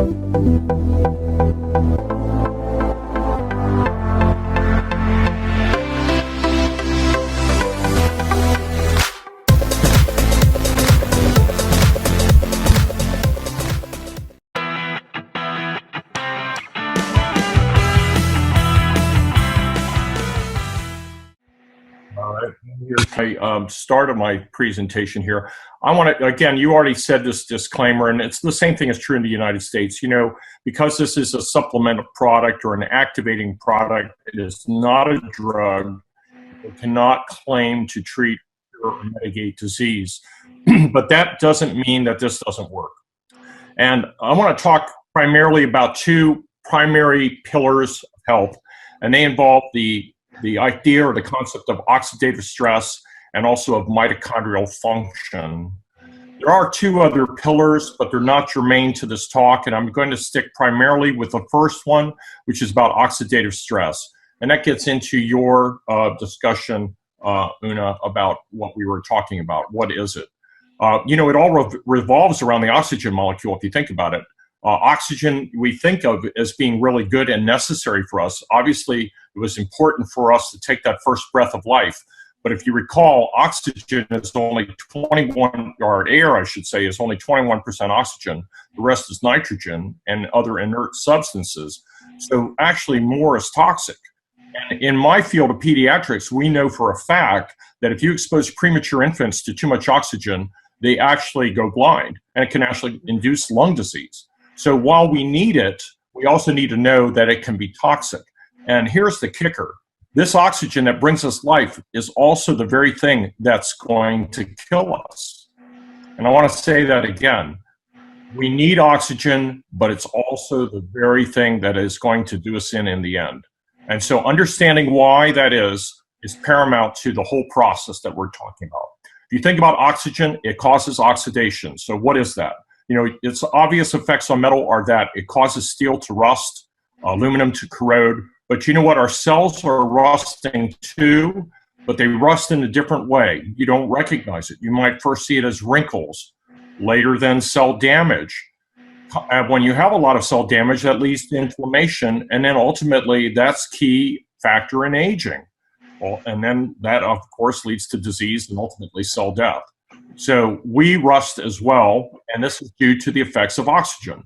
Here's my start of my presentation here. I want to, again, you already said this disclaimer, and it's the same thing is true in the United States. You know, because this is a supplemental product or an activating product, it is not a drug. It cannot claim to treat or mitigate disease. But that doesn't mean that this doesn't work. And I want to talk primarily about two primary pillars of health, and they involve the idea or the concept of oxidative stress and also of mitochondrial function. There are two other pillars, but they're not germane to this talk, and I'm going to stick primarily with the first one, which is about oxidative stress. And that gets into your discussion, Una, about what we were talking about. What is it? You know, it all revolves around the oxygen molecule, if you think about it. Oxygen we think of as being really good and necessary for us. Obviously, it was important for us to take that first breath of life. But if you recall, oxygen is only 21, or air, I should say, is only 21% oxygen. The rest is nitrogen and other inert substances. So actually more is toxic. And in my field of pediatrics, we know for a fact that if you expose premature infants to too much oxygen, they actually go blind, and it can actually induce lung disease. So while we need it, we also need to know that it can be toxic. And here's the kicker. This oxygen that brings us life is also the very thing that's going to kill us. And I want to say that again. We need oxygen, but it's also the very thing that is going to do us in the end. And so understanding why that is paramount to the whole process that we're talking about. If you think about oxygen, it causes oxidation. So what is that? You know, its obvious effects on metal are that it causes steel to rust, aluminum to corrode. But you know what? Our cells are rusting too, but they rust in a different way. You don't recognize it. You might first see it as wrinkles, later then cell damage. When you have a lot of cell damage, that leads to inflammation, and then ultimately that's key factor in aging. Well, and then that, of course, leads to disease and ultimately cell death. So we rust as well, and this is due to the effects of oxygen.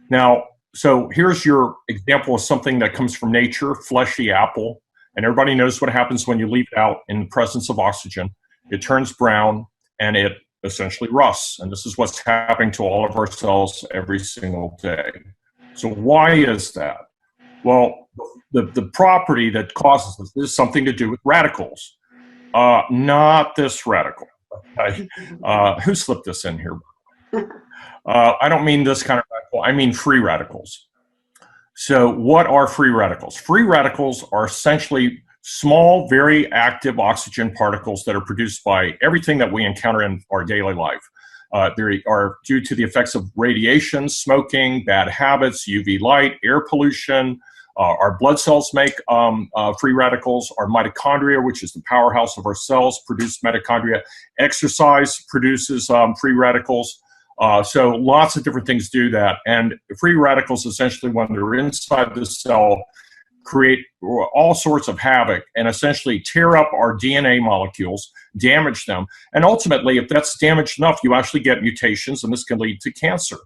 Now, so here's your example of something that comes from nature, fleshy apple. And everybody knows what happens when you leave it out in the presence of oxygen. It turns brown, and it essentially rusts. And this is what's happening to all of our cells every single day. So why is that? Well, the property that causes this is something to do with radicals. Not this radical. Okay. Who slipped this in here? I don't mean this kind of radical. I mean free radicals. So what are free radicals? Free radicals are essentially small, very active oxygen particles that are produced by everything that we encounter in our daily life. They are due to the effects of radiation, smoking, bad habits, UV light, air pollution. Our blood cells make free radicals. Our mitochondria, which is the powerhouse of our cells, produce mitochondria. Exercise produces free radicals. So lots of different things do that. And free radicals, essentially, when they're inside the cell, create all sorts of havoc and essentially tear up our DNA molecules, damage them. And ultimately, if that's damaged enough, you actually get mutations, and this can lead to cancer.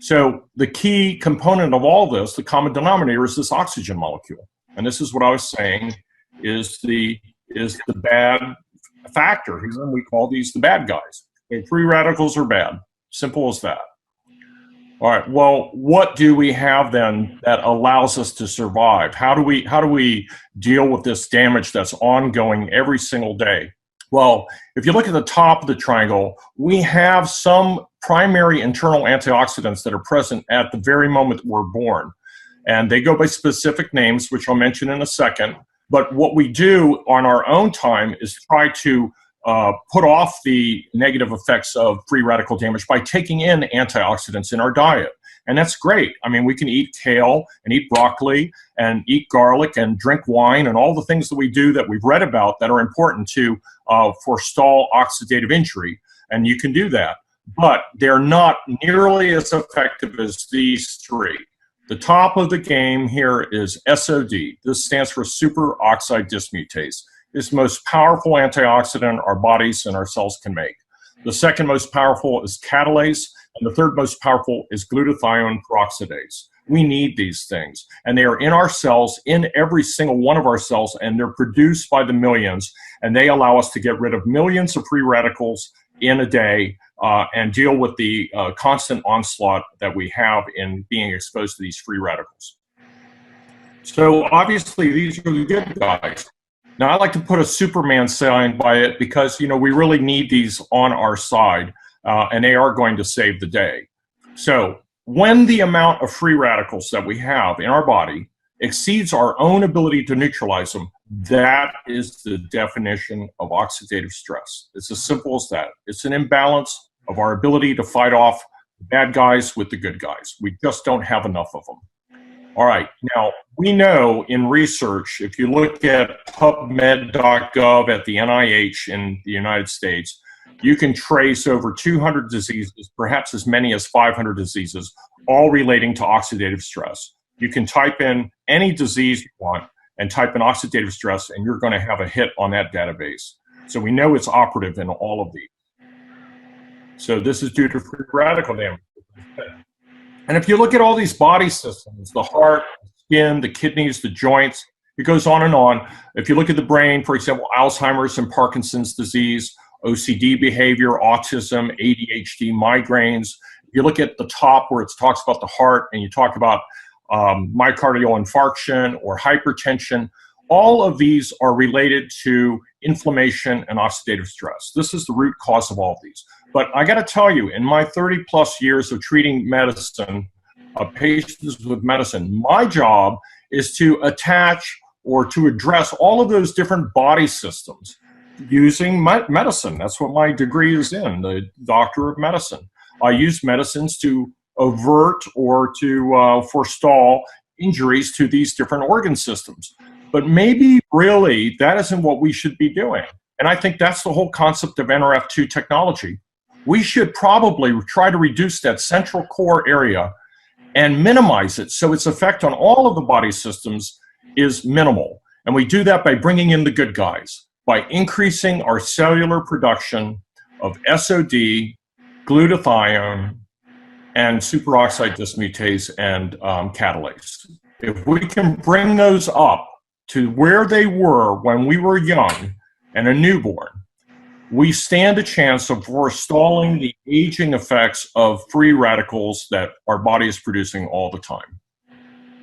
So the key component of all this, the common denominator, is this oxygen molecule. And this is what I was saying is the bad factor. We call these the bad guys. Okay, free radicals are bad. Simple as that. All right, well, what do we have then that allows us to survive? How do we deal with this damage that's ongoing every single day? Well, if you look at the top of the triangle, we have some primary internal antioxidants that are present at the very moment we're born. And they go by specific names, which I'll mention in a second. But what we do on our own time is try to put off the negative effects of free radical damage by taking in antioxidants in our diet. And that's great. I mean, we can eat kale and eat broccoli and eat garlic and drink wine and all the things that we do that we've read about that are important to forestall oxidative injury. And you can do that. but they're not nearly as effective as these three. The top of the game here is SOD. This stands for superoxide dismutase. It's the most powerful antioxidant our bodies and our cells can make. The second most powerful is catalase, and the third most powerful is glutathione peroxidase. We need these things, and they are in our cells, in every single one of our cells, and they're produced by the millions, and they allow us to get rid of millions of free radicals in a day and deal with the constant onslaught that we have in being exposed to these free radicals. So obviously these are the good guys. Now I like to put a Superman sign by it because, you know, we really need these on our side and they are going to save the day. So when the amount of free radicals that we have in our body exceeds our own ability to neutralize them, that is the definition of oxidative stress. It's as simple as that. It's an imbalance of our ability to fight off the bad guys with the good guys. We just don't have enough of them. All right, now we know in research, if you look at PubMed.gov at the NIH in the United States, you can trace over 200 diseases, perhaps as many as 500 diseases, all relating to oxidative stress. You can type in any disease you want and type in oxidative stress, and you're going to have a hit on that database. So we know it's operative in all of these. So this is due to free radical damage. And if you look at all these body systems, the heart, the skin, the kidneys, the joints, it goes on and on. If you look at the brain, for example, Alzheimer's and Parkinson's disease, OCD behavior, autism, ADHD, migraines. If you look at the top where it talks about the heart and you talk about myocardial infarction or hypertension, all of these are related to inflammation and oxidative stress. This is the root cause of all of these. But I got to tell you, in my 30 plus years of treating medicine, patients with medicine, my job is to attach or to address all of those different body systems using medicine. That's what my degree is in, the doctor of medicine. I use medicines to avert or to forestall injuries to these different organ systems. But maybe really that isn't what we should be doing. And I think that's the whole concept of Nrf2 technology. We should probably try to reduce that central core area and minimize it so its effect on all of the body systems is minimal. And we do that by bringing in the good guys, by increasing our cellular production of SOD, glutathione, and superoxide dismutase and catalase. If we can bring those up to where they were when we were young and a newborn, we stand a chance of forestalling the aging effects of free radicals that our body is producing all the time.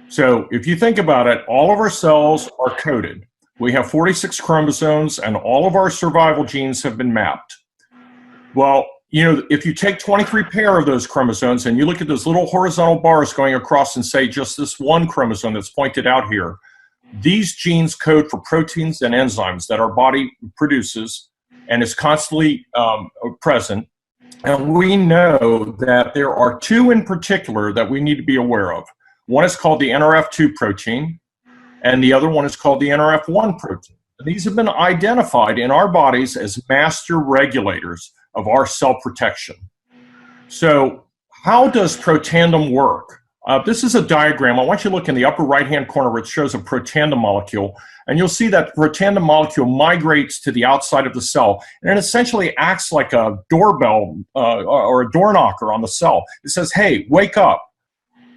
So if you think about it, all of our cells are coded. We have 46 chromosomes and all of our survival genes have been mapped. Well, you know, if you take 23 pair of those chromosomes and you look at those little horizontal bars going across and say just this one chromosome that's pointed out here, these genes code for proteins and enzymes that our body produces and is constantly present. And we know that there are two in particular that we need to be aware of. One is called the Nrf2 protein, and the other one is called the Nrf1 protein. And these have been identified in our bodies as master regulators of our cell protection. So how does Protandim work? This is a diagram. I want you to look in the upper right-hand corner where it shows a Protandim molecule, and you'll see that the Protandim molecule migrates to the outside of the cell, and it essentially acts like a doorbell or a door knocker on the cell. It says, hey, wake up.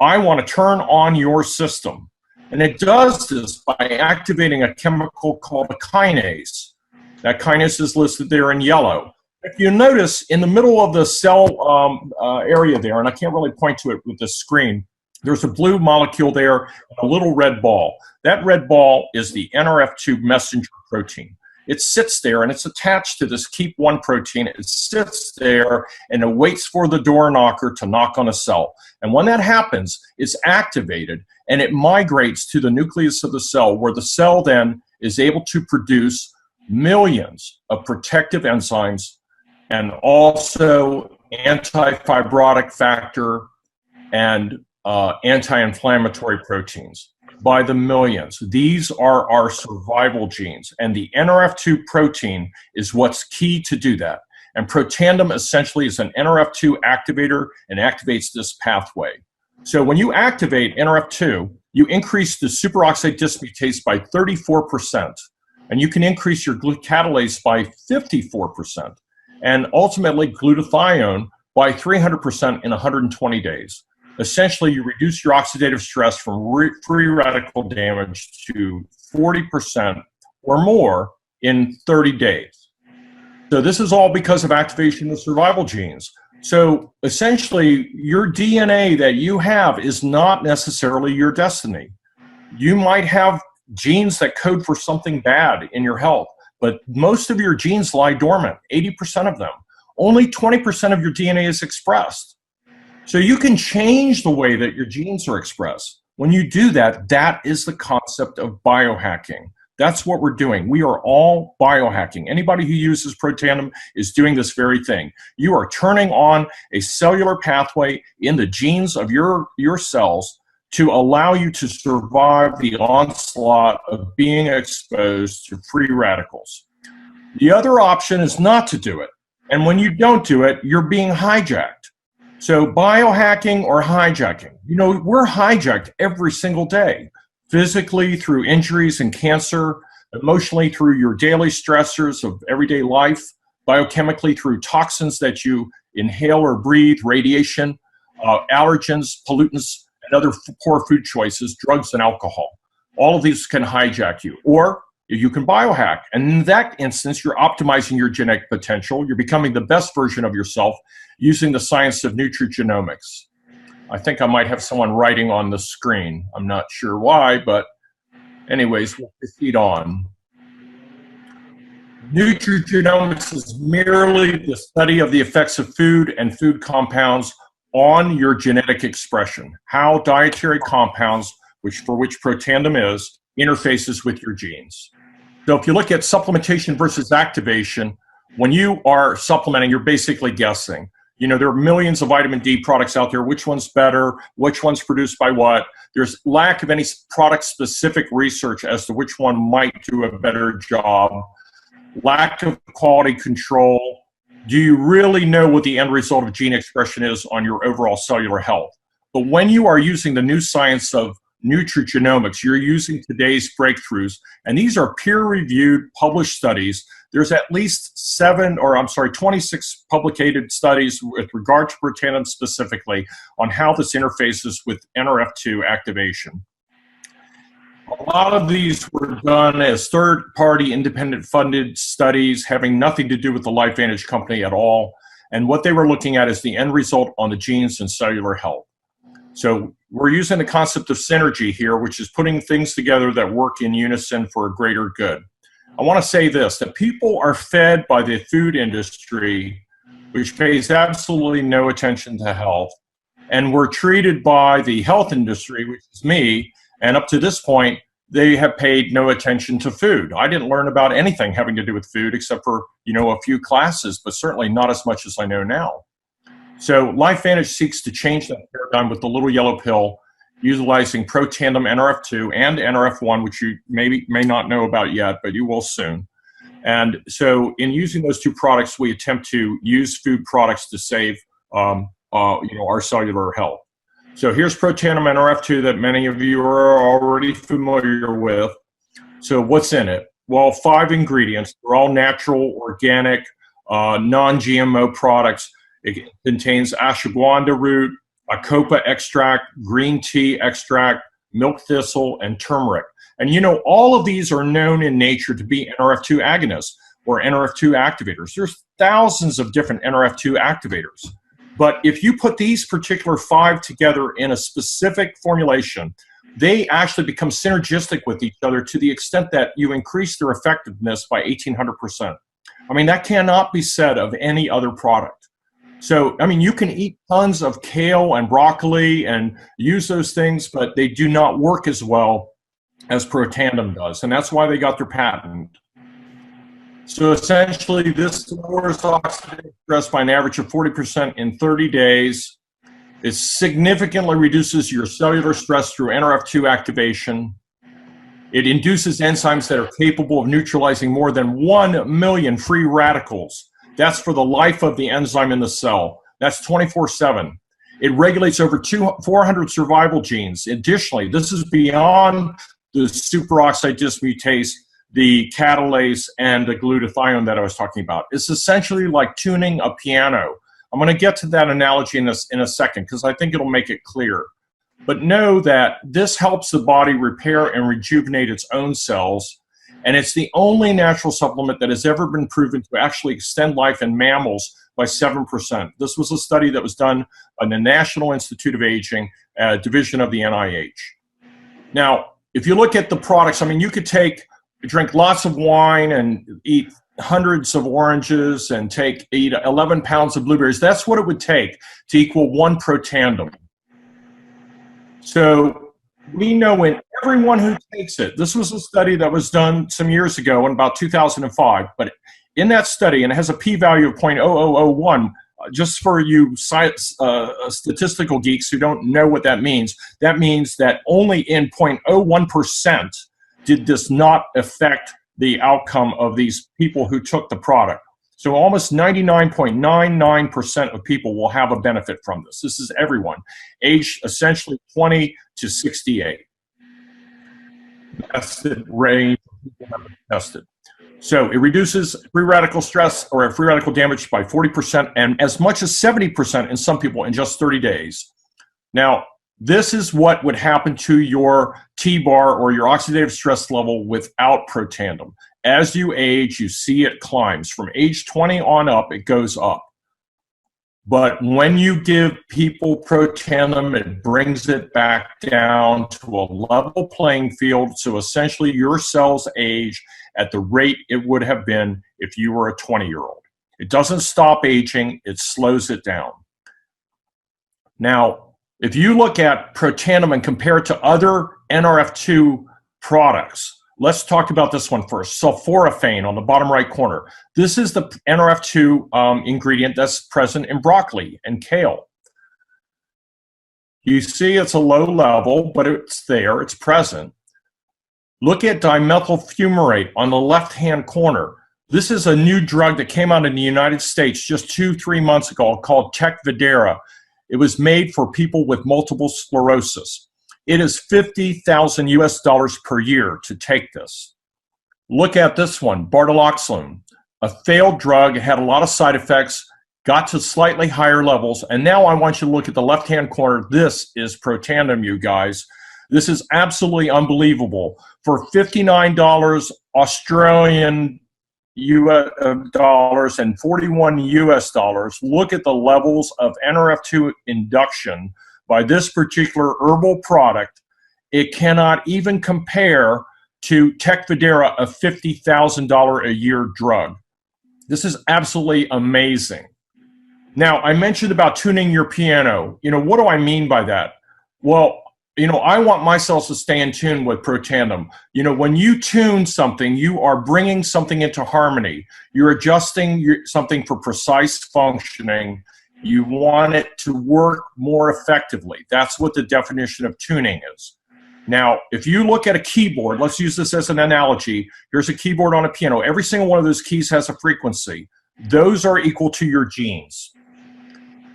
I want to turn on your system. And it does this by activating a chemical called a kinase. That kinase is listed there in yellow. If you notice, in the middle of the cell area there, and I can't really point to it with this screen, there's a blue molecule there, and a little red ball. That red ball is the Nrf2 messenger protein. It sits there, and it's attached to this KEAP1 protein. It sits there, and it waits for the door knocker to knock on a cell. And when that happens, it's activated, and it migrates to the nucleus of the cell, where the cell then is able to produce millions of protective enzymes and also anti-fibrotic factor and anti-inflammatory proteins by the millions. These are our survival genes, and the Nrf2 protein is what's key to do that. And Protandim essentially is an Nrf2 activator and activates this pathway. So when you activate Nrf2, you increase the superoxide dismutase by 34%, and you can increase your catalase by 54%, and ultimately glutathione by 300% in 120 days. Essentially, you reduce your oxidative stress from free radical damage to 40% or more in 30 days. So this is all because of activation of survival genes. So essentially, your DNA that you have is not necessarily your destiny. You might have genes that code for something bad in your health, but most of your genes lie dormant, 80% of them. Only 20% of your DNA is expressed. So you can change the way that your genes are expressed. When you do that, that is the concept of biohacking. That's what we're doing. We are all biohacking. Anybody who uses Protandim is doing this very thing. You are turning on a cellular pathway in the genes of your cells to allow you to survive the onslaught of being exposed to free radicals. The other option is not to do it. And when you don't do it, you're being hijacked. So biohacking or hijacking, we're hijacked every single day. Physically through injuries and cancer, emotionally through your daily stressors of everyday life, biochemically through toxins that you inhale or breathe, radiation, allergens, pollutants, and other poor food choices, drugs and alcohol. All of these can hijack you. Or you can biohack. And in that instance, you're optimizing your genetic potential. You're becoming the best version of yourself using the science of nutrigenomics. I think I might have someone writing on the screen. I'm not sure why, but anyways, we'll proceed on. Nutrigenomics is merely the study of the effects of food and food compounds on your genetic expression, how dietary compounds, for which Protandim is, interfaces with your genes. So if you look at supplementation versus activation, when you are supplementing, you're basically guessing. There are millions of vitamin D products out there. Which one's better? Which one's produced by what? There's lack of any product-specific research as to which one might do a better job. Lack of quality control. Do you really know what the end result of gene expression is on your overall cellular health? But when you are using the new science of nutrigenomics, you're using today's breakthroughs, and these are peer-reviewed, published studies. There's at least 26 publicated studies with regard to Protandim specifically on how this interfaces with Nrf2 activation. A lot of these were done as third-party independent funded studies having nothing to do with the LifeVantage company at all. And what they were looking at is the end result on the genes and cellular health. So we're using the concept of synergy here, which is putting things together that work in unison for a greater good. I want to say this, that people are fed by the food industry, which pays absolutely no attention to health, and we're treated by the health industry, which is me, and up to this point, they have paid no attention to food. I didn't learn about anything having to do with food except for, a few classes, but certainly not as much as I know now. So LifeVantage seeks to change that paradigm with the little yellow pill, utilizing Protandim Nrf2 and Nrf1, which you may not know about yet, but you will soon. And so in using those two products, we attempt to use food products to save our cellular health. So here's Protandim Nrf2 that many of you are already familiar with. So what's in it? Well, 5 ingredients. They're all natural, organic, non-GMO products. It contains ashwagandha root, Bacopa extract, green tea extract, milk thistle, and turmeric. And all of these are known in nature to be Nrf2 agonists or Nrf2 activators. There's thousands of different Nrf2 activators. But if you put these particular 5 together in a specific formulation, they actually become synergistic with each other to the extent that you increase their effectiveness by 1,800%. I mean, that cannot be said of any other product. So, you can eat tons of kale and broccoli and use those things, but they do not work as well as Protandim does, and that's why they got their patent. So essentially, this lowers oxidative stress by an average of 40% in 30 days. It significantly reduces your cellular stress through Nrf2 activation. It induces enzymes that are capable of neutralizing more than 1 million free radicals That's for the life of the enzyme in the cell. That's 24/7. It regulates over 400 survival genes. Additionally, this is beyond the superoxide dismutase, the catalase, and the glutathione that I was talking about. It's essentially like tuning a piano. I'm going to get to that analogy in a second because I think it'll make it clear. But know that this helps the body repair and rejuvenate its own cells, and it's the only natural supplement that has ever been proven to actually extend life in mammals by 7%. This was a study that was done on the National Institute of Aging, division of the NIH. Now, if you look at the products, I mean, you could drink lots of wine and eat hundreds of oranges and eat 11 pounds of blueberries. That's what it would take to equal 1 Protandim. So we know in everyone who takes it, this was a study that was done some years ago in about 2005, but in that study, and it has a p-value of 0.0001, just for you statistical geeks who don't know what that means that only in 0.01% did this not affect the outcome of these people who took the product. So almost 99.99% of people will have a benefit from this. This is everyone, age essentially 20 to 68. That's the range of people that have been tested. So it reduces free radical stress or free radical damage by 40% and as much as 70% in some people in just 30 days. Now, this is what would happen to your T-bar or your oxidative stress level without Protandim. As you age, you see it climbs. From age 20 on up, it goes up. But when you give people Protandim, it brings it back down to a level playing field. So essentially, your cells age at the rate it would have been if you were a 20-year-old. It doesn't stop aging, it slows it down. Now, if you look at Protandim and compare it to other Nrf2 products, let's talk about this one first. Sulforaphane on the bottom right corner. This is the Nrf2 ingredient that's present in broccoli and kale. You see it's a low level, but it's there, it's present. Look at dimethyl fumarate on the left-hand corner. This is a new drug that came out in the United States just 2-3 months ago called Tecfidera. It was made for people with multiple sclerosis. It is $50,000 US per year to take this. Look at this one, Bartoloxolone, a failed drug, had a lot of side effects, got to slightly higher levels, and now I want you to look at the left-hand corner. This is Protandim, you guys. This is absolutely unbelievable. For $59 Australian dollars and 41 US dollars, look at the levels of Nrf2 induction by this particular herbal product. It cannot even compare to Tecfidera, a $50,000 a year drug. This is absolutely amazing. Now, I mentioned about tuning your piano. You know, what do I mean by that? Well, you know, I want my cells to stay in tune with Protandim. You know, when you tune something, you are bringing something into harmony. You're adjusting something for precise functioning. You want it to work more effectively. That's what the definition of tuning is. Now, if you look at a keyboard, let's use this as an analogy. Here's a keyboard on a piano. Every single one of those keys has a frequency. Those are equal to your genes.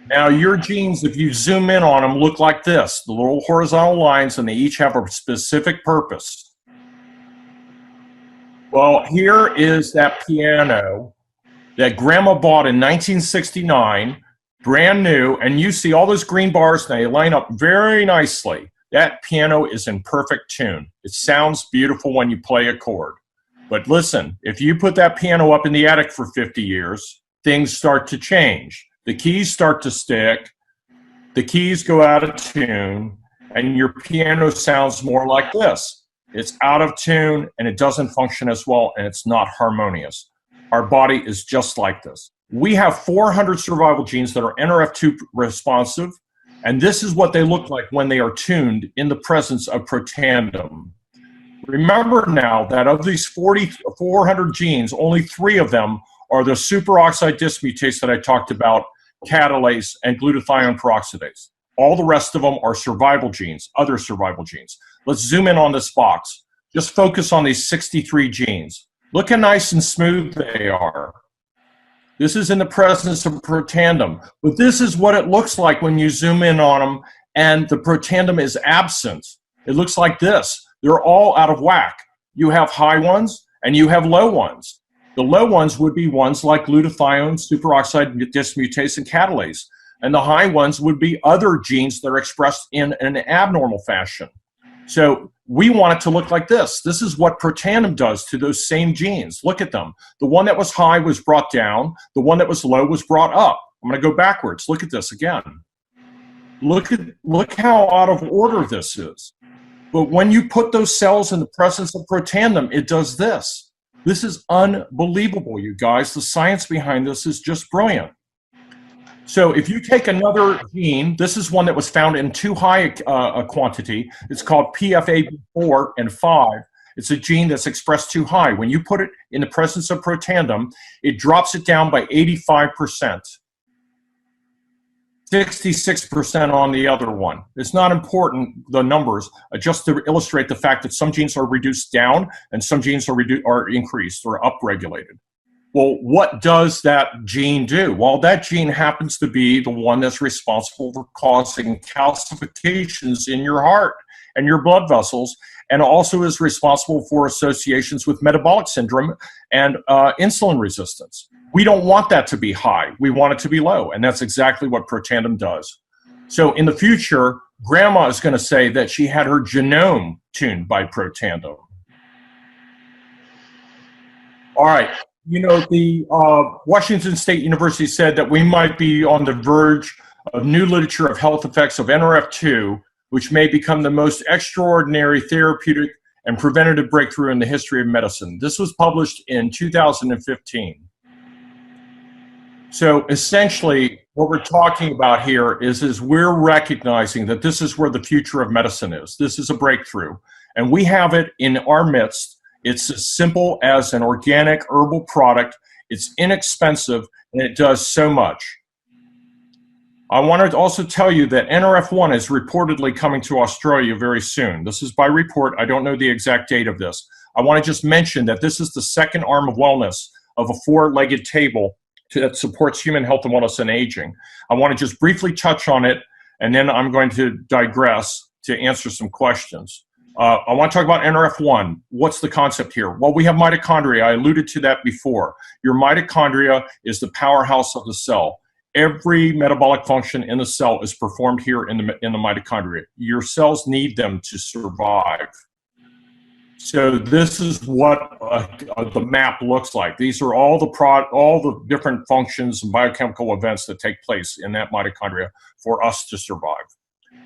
Now, your genes, if you zoom in on them, look like this, the little horizontal lines, and they each have a specific purpose. Well, here is that piano that Grandma bought in 1969, brand new, and you see all those green bars, and they line up very nicely. That piano is in perfect tune. It sounds beautiful when you play a chord. But listen, if you put that piano up in the attic for 50 years, things start to change. The keys start to stick, the keys go out of tune, and your piano sounds more like this. It's out of tune, and it doesn't function as well, and it's not harmonious. Our body is just like this. We have 400 survival genes that are Nrf2 responsive, and this is what they look like when they are tuned in the presence of Protandim. Remember now that of these 400 genes, only 3 of them are the superoxide dismutase that I talked about, catalase, and glutathione peroxidase. All the rest of them are survival genes, other survival genes. Let's zoom in on this box. Just focus on these 63 genes. Look how nice and smooth they are. This is in the presence of Protandim. But this is what it looks like when you zoom in on them and the Protandim is absent. It looks like this. They're all out of whack. You have high ones and you have low ones. The low ones would be ones like glutathione, superoxide dismutase, and catalase. And the high ones would be other genes that are expressed in an abnormal fashion. So we want it to look like this. This is what Protandim does to those same genes. Look at them. The one that was high was brought down. The one that was low was brought up. I'm going to go backwards. Look at this again. Look how out of order this is. But when you put those cells in the presence of Protandim, it does this. This is unbelievable, you guys. The science behind this is just brilliant. So if you take another gene, this is one that was found in too high a quantity. It's called PFAB4 and 5. It's a gene that's expressed too high. When you put it in the presence of Protandim, it drops it down by 85%. 66% on the other one. It's not important, the numbers, just to illustrate the fact that some genes are reduced down and some genes are increased or upregulated. Well, what does that gene do? Well, that gene happens to be the one that's responsible for causing calcifications in your heart and your blood vessels, and also is responsible for associations with metabolic syndrome and insulin resistance. We don't want that to be high. We want it to be low, and that's exactly what Protandim does. So in the future, Grandma is going to say that she had her genome tuned by Protandim. All right. You know, the Washington State University said that we might be on the verge of new literature of health effects of Nrf2, which may become the most extraordinary therapeutic and preventative breakthrough in the history of medicine. This was published in 2015. So essentially, what we're talking about here is we're recognizing that this is where the future of medicine is. This is a breakthrough, and we have it in our midst. It's as simple as an organic herbal product. It's inexpensive, and it does so much. I want to also tell you that Nrf1 is reportedly coming to Australia very soon. This is by report. I don't know the exact date of this. I want to just mention that this is the second arm of wellness of a four-legged table that supports human health and wellness and aging. I want to just briefly touch on it, and then I'm going to digress to answer some questions. I want to talk about Nrf1. What's the concept here? Well, we have mitochondria. I alluded to that before. Your mitochondria is the powerhouse of the cell. Every metabolic function in the cell is performed here in the mitochondria. Your cells need them to survive. So this is what the map looks like. These are all the different functions and biochemical events that take place in that mitochondria for us to survive.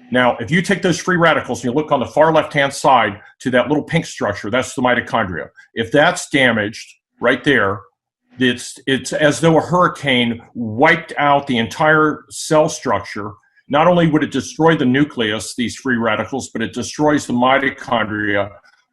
Now, if you take those free radicals and you look on the far left-hand side to that little pink structure, that's the mitochondria. If that's damaged right there, it's as though a hurricane wiped out the entire cell structure. Not only would it destroy the nucleus, these free radicals, but it destroys the mitochondria,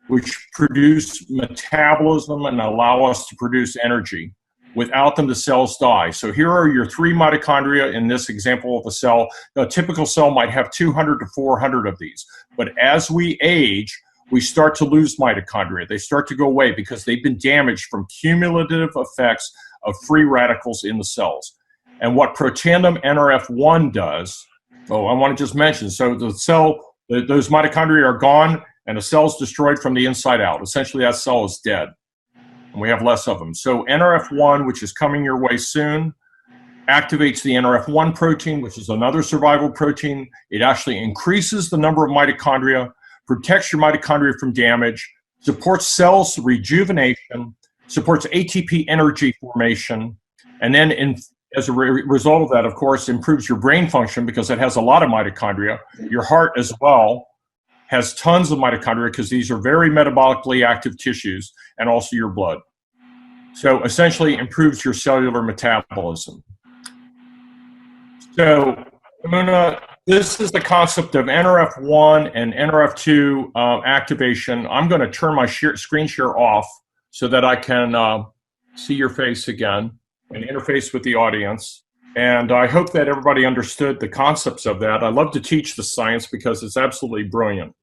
which produce metabolism and allow us to produce energy. Without them, the cells die. So here are your three mitochondria in this example of a cell. A typical cell might have 200 to 400 of these. But as we age, we start to lose mitochondria. They start to go away because they've been damaged from cumulative effects of free radicals in the cells. And what Protandim Nrf1 does, I want to just mention, so the cell, those mitochondria are gone and the cell's destroyed from the inside out. Essentially, that cell is dead. And we have less of them. So Nrf1, which is coming your way soon, activates the Nrf1 protein, which is another survival protein. It actually increases the number of mitochondria, protects your mitochondria from damage, supports cells rejuvenation, supports ATP energy formation, and then as a result of that, of course, improves your brain function because it has a lot of mitochondria. Your heart as well has tons of mitochondria because these are very metabolically active tissues, and also your blood. So essentially improves your cellular metabolism. So Una, this is the concept of Nrf1 and Nrf2 activation. I'm going to turn my screen share off so that I can see your face again and interface with the audience. And I hope that everybody understood the concepts of that. I love to teach the science because it's absolutely brilliant.